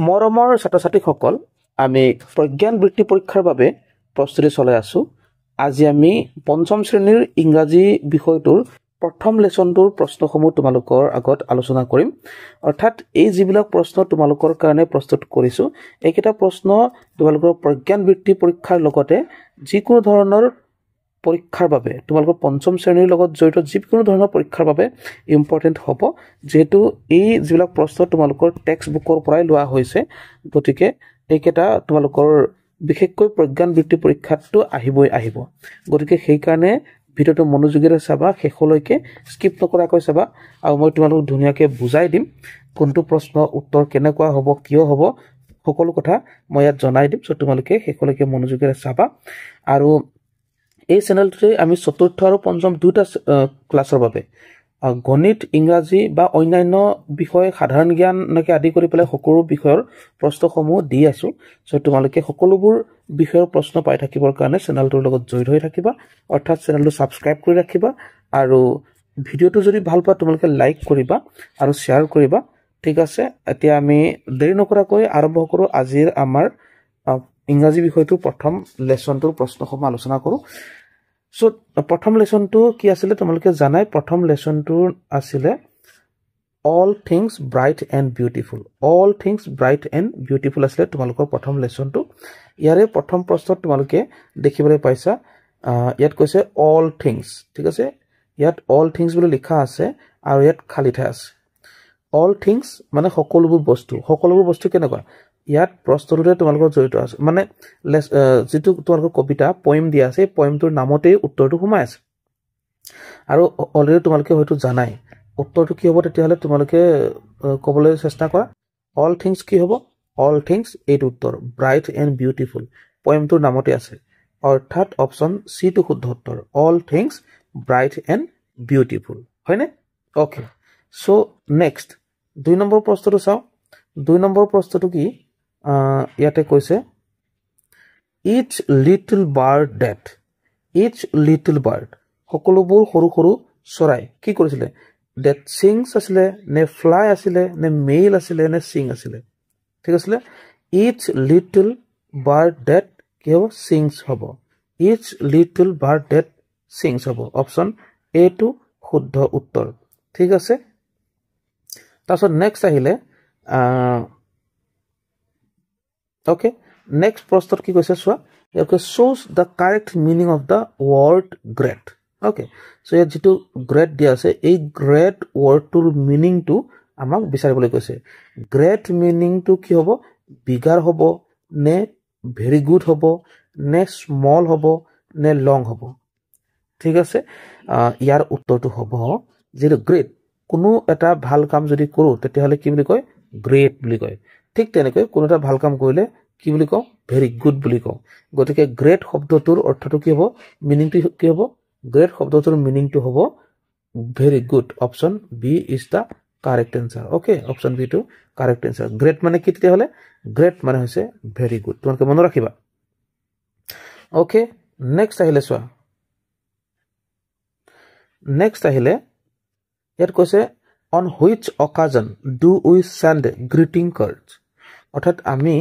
মৰমৰ ছাত্ৰ-ছাত্ৰীসকল আমি প্ৰজ্ঞান বৃত্তি পৰীক্ষাৰ বাবে প্ৰস্তুতি চলাই আছো আজি আমি পঞ্চম শ্ৰেণীৰ ইংৰাজী বিষয়টোৰ প্ৰথম লেসনটোৰ প্ৰশ্নসমূহ তোমালোকৰ আগত আলোচনা কৰিম অৰ্থাৎ এই যিবিলাক প্ৰশ্ন তোমালোকৰ কাৰণে প্ৰস্তুত কৰিছো এইকেইটা প্ৰশ্ন তোমালোকৰ প্ৰজ্ঞান বৃত্তি পৰীক্ষাৰ লগতে যিকোনো ধৰণৰ পৰীক্ষাৰ বাবে তোমালোকৰ পঞ্চম শ্ৰেণীৰ লগত জড়িত যিকোনো ধৰণৰ পৰীক্ষাৰ বাবে ইম্পৰ্টেন্ট হ'ব যেহেতু এই যিবিলাক প্ৰশ্ন তোমালোকৰ টেক্সট বুকৰ পৰাই লোৱা হৈছে গতিকে এইকেইটা তোমালোকৰ বিশেষকৈ প্ৰজ্ঞান বৃত্তি পৰীক্ষাটো আহিব গতিকে সেই কাৰণে ভিডিওটো মনোযোগেৰে চাবা শেষলৈকে স্কিপ নকৰাকৈ চাবা আৰু মই তোমালোকক ধুনীয়াকৈ বুজাই দিম কোনটো প্ৰশ্ন উত্তৰ কেনেকুৱা হ'ব কিয় হ'ব সকলো কথা মই ইয়াত জনাই দিম সো তোমালোকে শেষলৈকে মনোযোগেৰে চাবা আৰু এই চেনেলটোতে আমি চতুৰ্থ আৰু পঞ্চম দুটা ক্লাছৰ বাবে গণিত ইংৰাজী বা অন্যান্য বিষয় সাধাৰণ জ্ঞান নকে আদি কৰি পেলাই সকলো বিষয়ৰ প্ৰশ্নসমূহ দি আছো সো তোমালোকে সকলোবোৰ বিষয়ৰ প্ৰশ্ন পাই থাকিবৰ কাৰণে চেনেলটোৰ লগত জড়িত হৈ থাকিবা অৰ্থাৎ চেনেলটো সাবস্ক্ৰাইব কৰি ৰাখিবা আৰু ভিডিওটো যদি ভাল পোৱা তোমালোকে লাইক কৰিবা আৰু শেয়াৰ কৰিবা ঠিক আছে এতিয়া আমি দেৰি নকৰাকৈ আৰম্ভ কৰো আজিৰ আমাৰ ইংৰাজী বিষয়টোৰ প্ৰথম লেসনটোৰ প্ৰশ্নসমূহ আলোচনা কৰো সো প্ৰথম লেসনটো কি আছিল তোমালোকে জানাই প্ৰথম লেসনটো আছিল all things bright and beautiful আছিল তোমালোকৰ প্ৰথম লেসনটো ইয়াৰে প্ৰথম প্ৰশ্নত তোমালোকে দেখিবলৈ পাইছা ইয়াত কৈছে all things ঠিক আছে ইয়াত all things বুলি লিখা আছে আৰু ইয়াত খালি ঠাই আছে all things মানে সকলোবোৰ বস্তু কেনেকুৱা ইয়াত প্ৰশ্নটোতে তোমালোকৰ জড়িত আছে মানে যেটো তোমালোকৰ কবিতা পয়েম দিয়া আছে পয়েমটোৰ নামতেই উত্তৰটো সোমাই আছে আৰু অলৰেডি তোমালোকে হয়তো জানাই উত্তৰটো কি হ'ব তেতিয়াহলে তোমালোকে কবলৈ চেষ্টা কৰা all things কি হ'ব all things এইটো উত্তৰ bright and beautiful পয়েমটোৰ নামতে আছে অৰ্থাৎ অপচন সি টো শুদ্ধ উত্তৰ all things bright and beautiful হয়নে ওকে সো নেক্সট 2 নম্বৰ প্ৰশ্নটো চাও 2 নম্বৰ প্ৰশ্নটো কি ইয়াতে কৈছে each little bird সকলোবোৰ সৰু চৰাই কি কৰিছিলে that sings আছিলে নে fly আছিলে নে male আছিলে নে sing আছিলে ঠিক আছে each little bird that কি হ'ব sings হ'ব each little bird that sings হ'ব অপচন এ টো শুদ্ধ উত্তৰ ঠিক আছে তাছত নেক্সট আহিলে okay next প্ৰশ্নত কি কৈছে সোৱা ইয়াক shows the correct meaning of the word great okay so ইয়াত যেটো great দিয়া আছে এই great word টোৰ meaning টো আমাক বিচাৰিবলৈ কৈছে great meaning টো কি হ'ব bigger হ'ব নে very good হ'ব নে small হ'ব নে long হ'ব ঠিক আছে ইয়াৰ উত্তৰটো হ'ব যেটো great কোনো এটা ভাল কাম যদি কৰো তেতিয়াহলে কি বুলি কয় great বুলি কয় ঠিক তেনেকৈ কোনো এটা ভাল কাম কৰিলে কি বুলি কও very good বুলি কও গতিকে great শব্দটোৰ অৰ্থটো কি হ'ব মিনিংটো কি হ'ব great শব্দটোৰ মিনিংটো হ'ব very good option b is the correct answer okay option b to correct answer great মানে কি তেতিয়া হলে great মানে হৈছে very good তোমালোকে মনত ৰাখিবা okay next আহিলে সোৱা next আহিলে ইয়াত কৈছে on which occasion do we send greeting cards অৰ্থাৎ আমি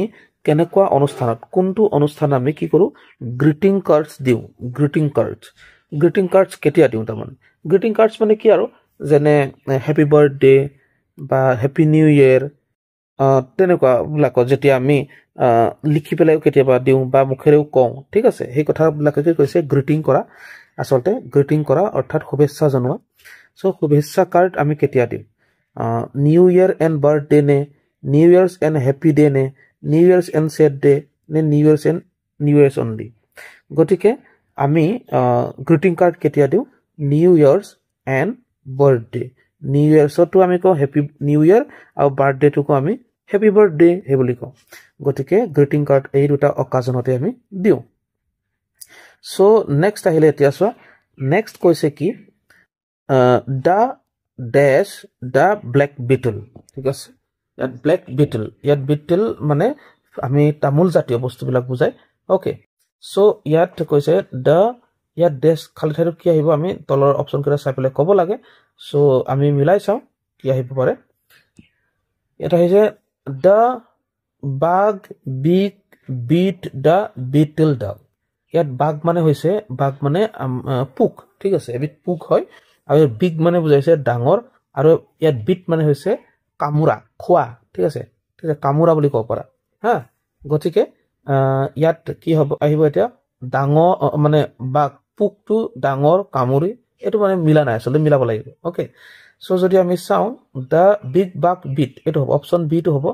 কেনেকুৱা অনুষ্ঠানত কোনটো অনুষ্ঠান আমি কি কৰো গ্ৰিটিং কাৰ্ডস দিও গ্ৰিটিং কাৰ্ডস কেতিয়া দিও তামান গ্ৰিটিং কাৰ্ডস মানে কি আৰু যেনে হ্যাপি বাৰ্থডে বা হ্যাপি নিউ ইয়াৰ তেনেকুৱা বিলাক যেতিয়া আমি লিখি পেলাই কেতিয়াবা দিও বা মুখেৰেও কওঁ ঠিক আছে সেই কথাবিলাকে কৈছে গ্ৰিটিং কৰা আসলতে গ্ৰিটিং কৰা অৰ্থাৎ শুভেচ্ছা জনোৱা সো শুভেচ্ছা কাৰ্ড আমি কেতিয়া দিম নিউ ইয়াৰ এণ্ড বাৰ্থডে নে new years and happy day নে new years and sad day নে new years and new years only গতিকে আমি গ্ৰিটিং কাৰ্ড কেতিয়া দিও new years and birthday new ইয়াৰ্সটো আমি কওঁ হ্যাপি নিউ ইয়াৰ আৰু বাৰ্থডেটো কওঁ আমি হ্যাপি বাৰ্থডে হে বুলি কওঁ গতিকে গ্ৰিটিং কাৰ্ড এই দুটা অকাজনতে আমি দিও সো নেক্সট আহিলে এতিয়া সোৱা নেক্সট কৈছে কি the dash the black beetle ঠিক আছে ইয়াত black beetle ইয়াত beetle মানে আমি তামোল জাতীয় বস্তুবিলাক বুজাই ওকে সো ইয়াত কৈছে the ইয়াত dash খালি ঠাইত কি আহিব আমি তলৰ অপচন কেইটা চাই পেলাই ক'ব লাগে সো আমি মিলাই চাও কি আহিব পাৰে এটা হৈছে the বাঘ বিগ বিট দা বিটল ডাগ ইয়াত বাঘ মানে হৈছে বাঘ মানে পোক ঠিক আছে এবিধ পোক হয় আৰু বিগ মানে বুজাইছে ডাঙৰ আৰু ইয়াত বিট মানে হৈছে কামুৰা খোৱা ঠিক আছে কামুৰা বুলি ক'ব পাৰা হা গতিকে ইয়াত কি হ'ব আহিব এতিয়া ডাঙৰ মানে বাঘ পোকটো ডাঙৰ কামুৰি এটো মানে মিলা নাই আসলে মিলাব লাগিব ওকে সো যদি আমি চাও দা বিগ বাঘ বিট এটো হ'ব অপচন বি টো হ'ব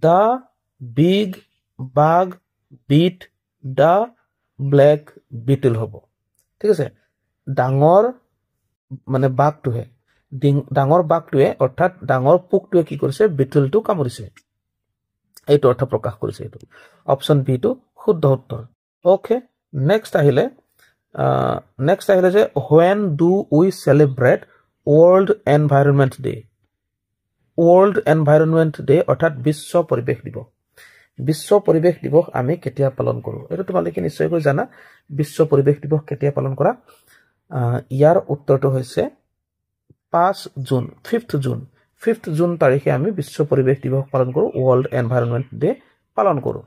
দা বিগ বাঘ বিট দা ব্ল্যাক বিটল হ'ব ঠিক আছে ডাঙৰ মানে বাঘটোহে ডাঙৰ বাঘটোৱে অৰ্থাৎ ডাঙৰ পোকটোৱে কি কৰিছে বিটলটো কামুৰিছে এইটো অৰ্থ প্ৰকাশ কৰিছে এইটো অপচন বি টো শুদ্ধ উত্তৰ ওকে নেক্সট আহিলে যে when do we celebrate world environment day অৰ্থাৎ বিশ্ব পৰিৱেশ দিৱস আমি কেতিয়া পালন কৰো এটো তোমালোকে নিশ্চয়কৈ জানা বিশ্ব পৰিৱেশ দিৱস কেতিয়া পালন কৰা ইয়াৰ উত্তৰটো হৈছে 5th জুন তাৰিখে আমি বিশ্ব পৰিৱেশ দিৱস পালন কৰো ওয়াৰ্ল্ড এনভায়ৰনমেন্ট ডে পালন কৰো